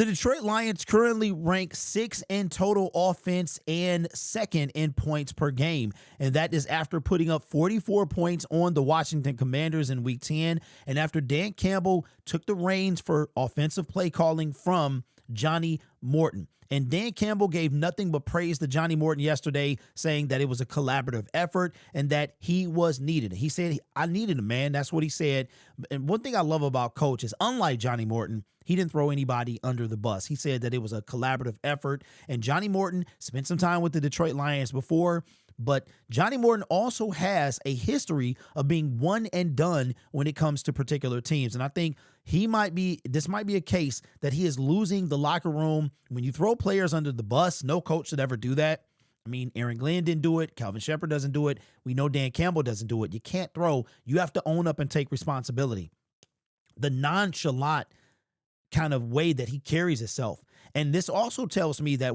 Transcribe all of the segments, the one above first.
The Detroit Lions currently rank 6th in total offense and 2nd in points per game. And that is after putting up 44 points on the Washington Commanders in Week 10. And after Dan Campbell took the reins for offensive play calling from Johnny Morton. And Dan Campbell gave nothing but praise to Johnny Morton yesterday, saying that it was a collaborative effort and that he was needed. He said, I needed him, man. That's what he said. And one thing I love about Coach is, unlike Johnny Morton, he didn't throw anybody under the bus. He said that it was a collaborative effort. And Johnny Morton spent some time with the Detroit Lions before, but Johnny Morton also has a history of being one and done when it comes to particular teams. And I think this might be a case that he is losing the locker room. When you throw players under the bus, no coach should ever do that. I mean, Aaron Glenn didn't do it. Calvin Shepard doesn't do it. We know Dan Campbell doesn't do it. You can't throw. You have to own up and take responsibility. The nonchalant kind of way that he carries himself. And this also tells me that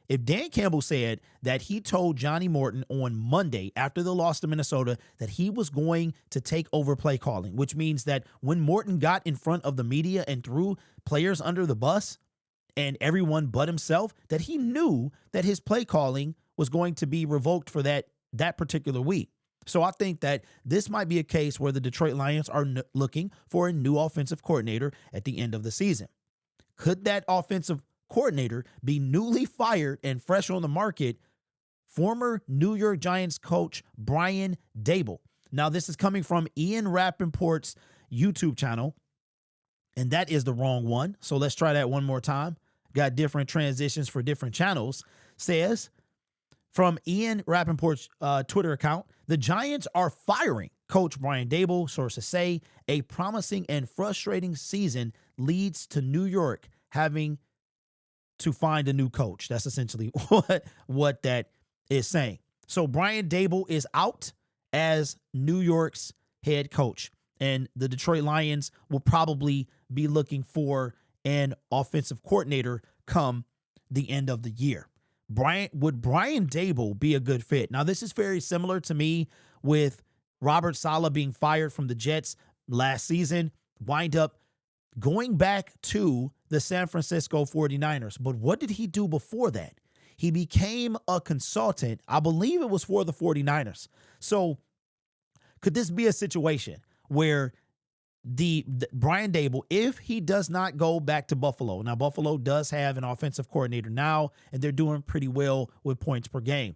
if Dan Campbell said that he told Johnny Morton on Monday after the loss to Minnesota that he was going to take over play calling, which means that when Morton got in front of the media and threw players under the bus and everyone but himself, that he knew that his play calling was going to be revoked for that particular week. So I think that this might be a case where the Detroit Lions are looking for a new offensive coordinator at the end of the season. Could that offensive coordinator be newly fired and fresh on the market? Former New York Giants coach Brian Daboll. Now, this is coming from Ian Rappaport's YouTube channel, and that is the wrong one. So let's try that one more time. Got different transitions for different channels. Says, from Ian Rappaport's Twitter account, the Giants are firing Coach Brian Daboll. Sources say a promising and frustrating season leads to New York having to find a new coach. That's essentially what that is saying. So Brian Daboll is out as New York's head coach, and the Detroit Lions will probably be looking for an offensive coordinator come the end of the year. Would Brian Daboll be a good fit? Now, this is very similar to me with Robert Saleh being fired from the Jets last season, wind up going back to the San Francisco 49ers. But what did he do before that? He became a consultant. I believe it was for the 49ers. So could this be a situation where the Brian Daboll, if he does not go back to Buffalo, now Buffalo does have an offensive coordinator now, and they're doing pretty well with points per game.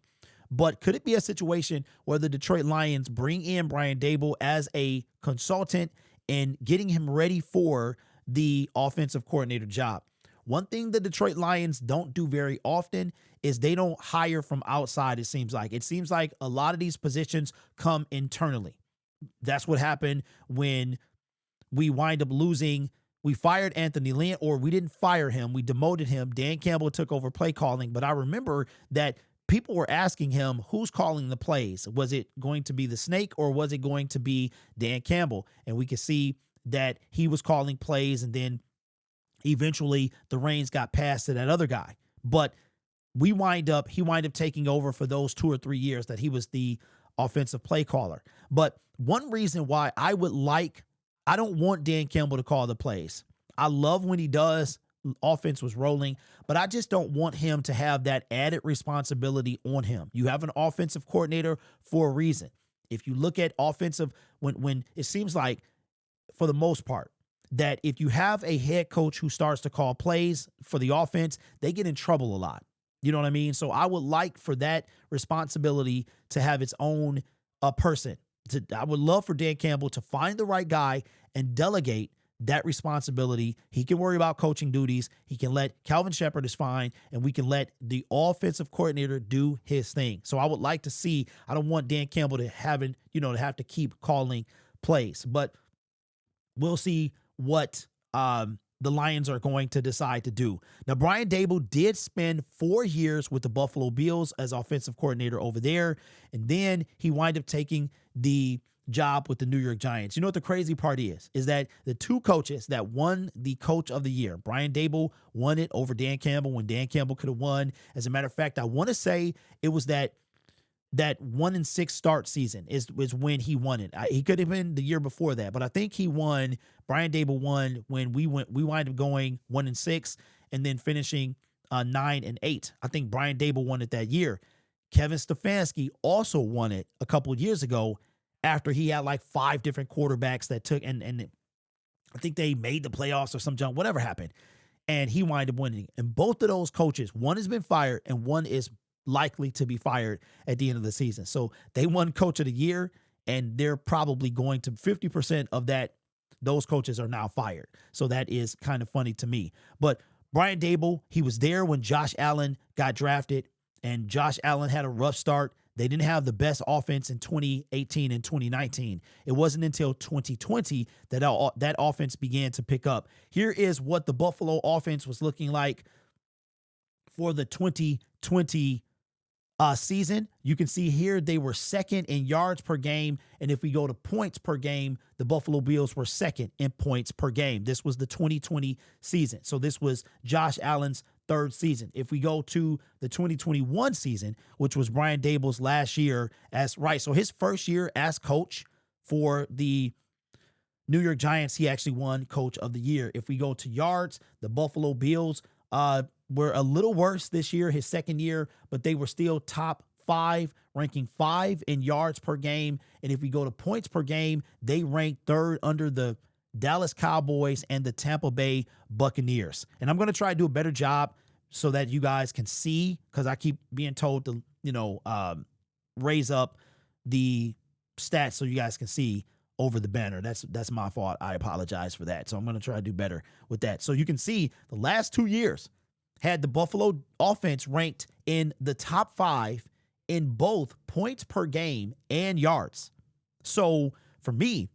But could it be a situation where the Detroit Lions bring in Brian Daboll as a consultant and getting him ready for the offensive coordinator job? One thing the Detroit Lions don't do very often is they don't hire from outside, it seems like. It seems like a lot of these positions come internally. That's what happened when we wind up losing. We fired Anthony Lynn, or we didn't fire him. We demoted him. Dan Campbell took over play calling. But I remember that people were asking him, who's calling the plays? Was it going to be the snake, or was it going to be Dan Campbell? And we could see that he was calling plays, and then eventually the reins got passed to that other guy. But he wind up taking over for those 2 or 3 years that he was the offensive play caller. But one reason why I don't want Dan Campbell to call the plays. I love when he does. Offense was rolling, but I just don't want him to have that added responsibility on him. You have an offensive coordinator for a reason. If you look at offensive, when it seems like, for the most part, that if you have a head coach who starts to call plays for the offense, they get in trouble a lot. You know what I mean? So I would like for that responsibility to have its own person. I would love for Dan Campbell to find the right guy and delegate that responsibility. He can worry about coaching duties. He can let Calvin Shepard is fine, and we can let the offensive coordinator do his thing. So I would like to see, I don't want Dan Campbell to have to keep calling plays, but we'll see what the Lions are going to decide to do. Now, Brian Daboll did spend 4 years with the Buffalo Bills as offensive coordinator over there, and then he wound up taking the job with the New York Giants. You know what the crazy part is that the two coaches that won the coach of the year, Brian Daboll won it over Dan Campbell when Dan Campbell could have won. As a matter of fact, I want to say it was that 1-6 start season is when he won it. He could have been the year before that, but I think Brian Daboll won when we wind up going 1-6. and then finishing 9-8. I think Brian Daboll won it that year. Kevin Stefanski also won it a couple of years ago after he had like 5 different quarterbacks that took, and I think they made the playoffs or some junk, whatever happened. And he wound up winning. And both of those coaches, one has been fired and one is likely to be fired at the end of the season. So they won Coach of the Year, and they're probably going to 50% of that. Those coaches are now fired. So that is kind of funny to me. But Brian Daboll, he was there when Josh Allen got drafted, and Josh Allen had a rough start. They didn't have the best offense in 2018 and 2019. It wasn't until 2020 that that offense began to pick up. Here is what the Buffalo offense was looking like for the 2020 season. You can see here they were second in yards per game. And if we go to points per game, the Buffalo Bills were second in points per game. This was the 2020 season. So this was Josh Allen's third season. If we go to the 2021 season, which was Brian Daboll's last year so his first year as coach for the New York Giants, he actually won Coach of the Year. If we go to yards, the Buffalo Bills were a little worse this year, his second year, but they were still top 5, ranking 5 in yards per game. And if we go to points per game, they ranked 3rd under the Dallas Cowboys and the Tampa Bay Buccaneers. And I'm going to try to do a better job so that you guys can see, because I keep being told to, raise up the stats so you guys can see over the banner. That's my fault. I apologize for that. So I'm going to try to do better with that. So you can see the last 2 years had the Buffalo offense ranked in the top 5 in both points per game and yards. So for me,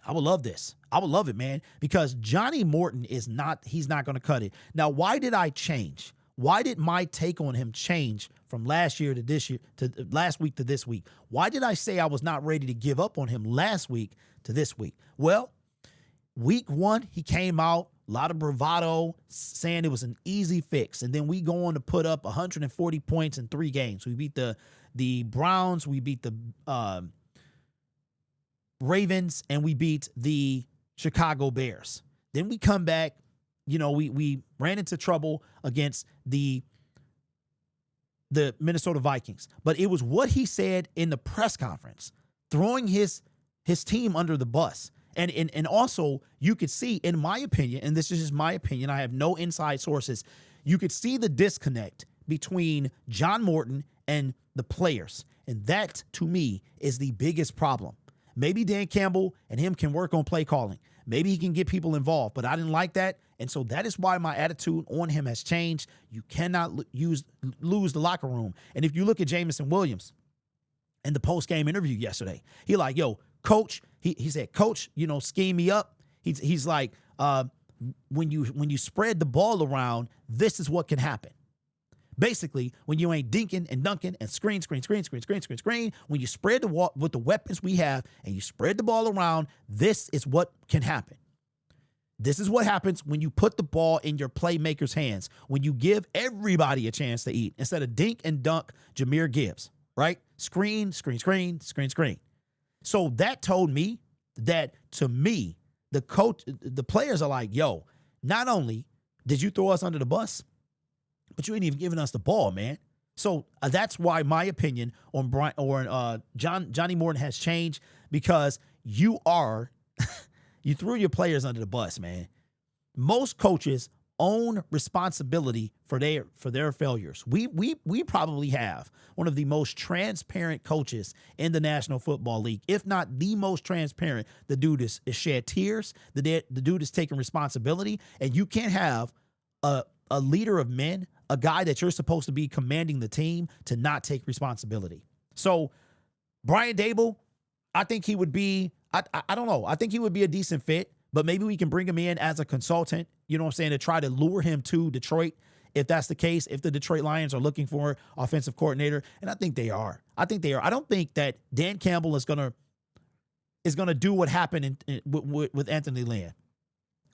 I would love this. I would love it, man, because Johnny Morton he's not going to cut it. Now, why did I change? Why did my take on him change from last year to this year, to last week to this week? Why did I say I was not ready to give up on him last week to this week? Well, week 1, he came out, a lot of bravado, saying it was an easy fix. And then we go on to put up 140 points in 3 games. We beat the Browns, we beat the Ravens, and we beat the Chicago Bears. Then we come back, we ran into trouble against the Minnesota Vikings. But it was what he said in the press conference, throwing his team under the bus. And also, you could see, in my opinion, and this is just my opinion, I have no inside sources, you could see the disconnect between John Morton and the players. And that, to me, is the biggest problem. Maybe Dan Campbell and him can work on play calling. Maybe he can get people involved, but I didn't like that. And so that is why my attitude on him has changed. You cannot lose the locker room. And if you look at Jameson Williams in the post-game interview yesterday, he like, yo, coach, he said, coach, scheme me up. He's like, when you spread the ball around, this is what can happen. Basically, when you ain't dinking and dunking and screen, when you spread the ball with the weapons we have and you spread the ball around, this is what can happen. This is what happens when you put the ball in your playmakers' hands, when you give everybody a chance to eat instead of dink and dunk Jahmyr Gibbs, right? Screen. So that told me that, to me, the players are like, yo, not only did you throw us under the bus, but you ain't even giving us the ball, man. So that's why my opinion on Johnny Morton has changed, because you threw your players under the bus, man. Most coaches own responsibility for their failures. We probably have one of the most transparent coaches in the National Football League, if not the most transparent. The dude is shed tears. The dude is taking responsibility, and you can't have a leader of men, a guy that you're supposed to be commanding the team, to not take responsibility. So Brian Daboll, I think he would be, I don't know, I think he would be a decent fit, but maybe we can bring him in as a consultant, to try to lure him to Detroit, if that's the case, if the Detroit Lions are looking for offensive coordinator. And I think they are. I don't think that Dan Campbell is gonna do what happened with Anthony Lynn,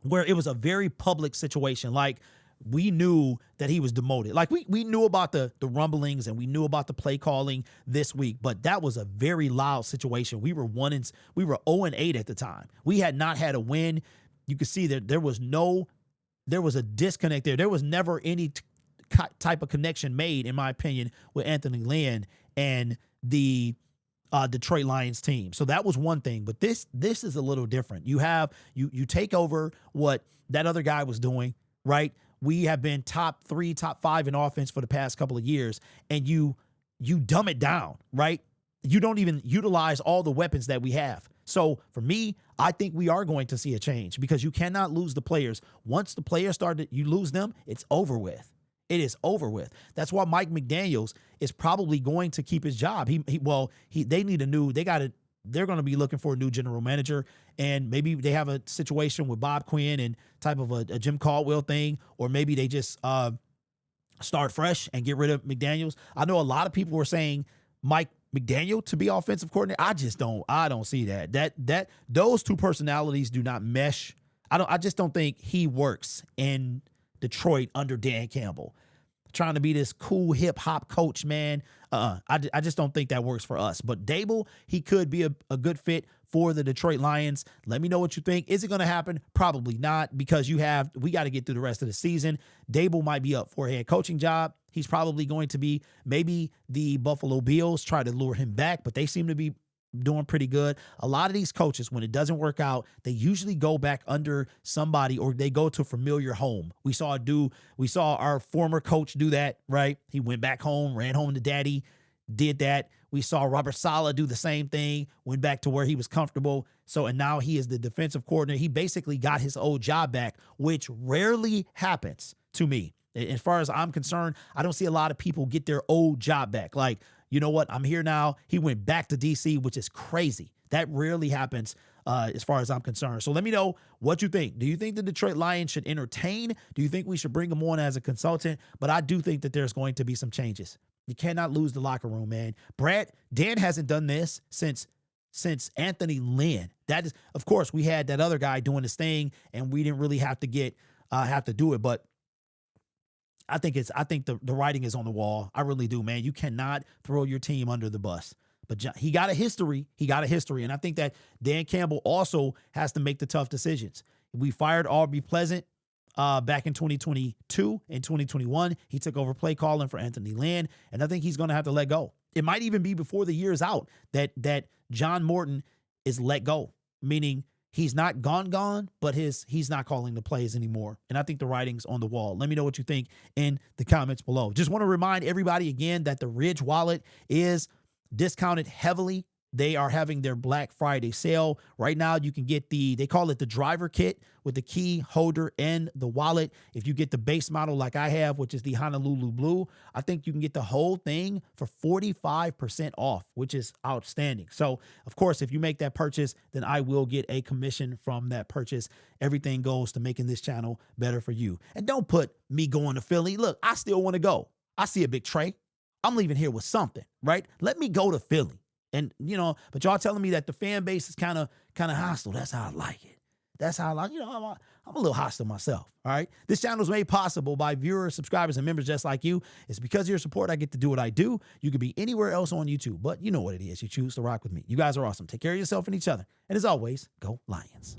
where it was a very public situation. Like, we knew that he was demoted. Like, we knew about the rumblings and we knew about the play calling this week, but that was a very loud situation. We were 0-8 at the time. We had not had a win. You could see that there was no there was a disconnect there. There was never any type of connection made, in my opinion, with Anthony Lynn and the Detroit Lions team. So that was one thing, but this is a little different. You take over what that other guy was doing, right? We have been top 3, top 5 in offense for the past couple of years, and you dumb it down, right? You don't even utilize all the weapons that we have. So for me, I think we are going to see a change because you cannot lose the players. Once the players started, you lose them, it's over with. It is over with. That's why Mike McDaniels is probably going to keep his job. They need they're going to be looking for a new general manager, and maybe they have a situation with Bob Quinn and type of a Jim Caldwell thing, or maybe they just start fresh and get rid of McDaniels. I know a lot of people were saying Mike McDaniel to be offensive coordinator. I don't see that those two personalities do not mesh. I just don't think he works in Detroit under Dan Campbell, trying to be this cool hip hop coach, man. I just don't think that works for us. But Daboll, he could be a good fit for the Detroit Lions. Let me know what you think. Is it going to happen? Probably not, because we got to get through the rest of the season. Daboll might be up for a head coaching job. He's probably going to be, maybe the Buffalo Bills try to lure him back, but they seem to be doing pretty good. A lot of these coaches, when it doesn't work out, they usually go back under somebody, or they go to a familiar home. We saw our former coach do that, right? He went back home, ran home to daddy, did that. We saw Robert Saleh do the same thing, went back to where he was comfortable. And now he is the defensive coordinator. He basically got his old job back, which rarely happens to me. As far as I'm concerned, I don't see a lot of people get their old job back. Like, you know what? I'm here now. He went back to DC, which is crazy. That rarely happens as far as I'm concerned. So let me know what you think. Do you think the Detroit Lions should entertain? Do you think we should bring him on as a consultant? But I do think that there's going to be some changes. You cannot lose the locker room, man. Dan hasn't done this since Anthony Lynn. That is, of course, we had that other guy doing his thing, and we didn't really have to do it. But I think the writing is on the wall. I really do, man. You cannot throw your team under the bus. But he got a history. And I think that Dan Campbell also has to make the tough decisions. We fired Aubrey Pleasant back in 2022. In 2021, he took over play calling for Anthony Lynn, and I think he's going to have to let go. It might even be before the year is out that John Morton is let go, meaning he's not gone, but he's not calling the plays anymore. And I think the writing's on the wall. Let me know what you think in the comments below. Just want to remind everybody again that the Ridge wallet is discounted heavily. They are having their Black Friday sale. Right now, you can get they call it the driver kit with the key holder and the wallet. If you get the base model like I have, which is the Honolulu Blue, I think you can get the whole thing for 45% off, which is outstanding. So, of course, if you make that purchase, then I will get a commission from that purchase. Everything goes to making this channel better for you. And don't put me going to Philly. Look, I still want to go. I see a big Trey. I'm leaving here with something, right? Let me go to Philly. And, but y'all telling me that the fan base is kind of hostile. That's how I like it. That's how I like, I'm a little hostile myself. All right. This channel is made possible by viewers, subscribers, and members just like you. It's because of your support I get to do what I do. You could be anywhere else on YouTube, but you know what it is. You choose to rock with me. You guys are awesome. Take care of yourself and each other. And as always, go Lions.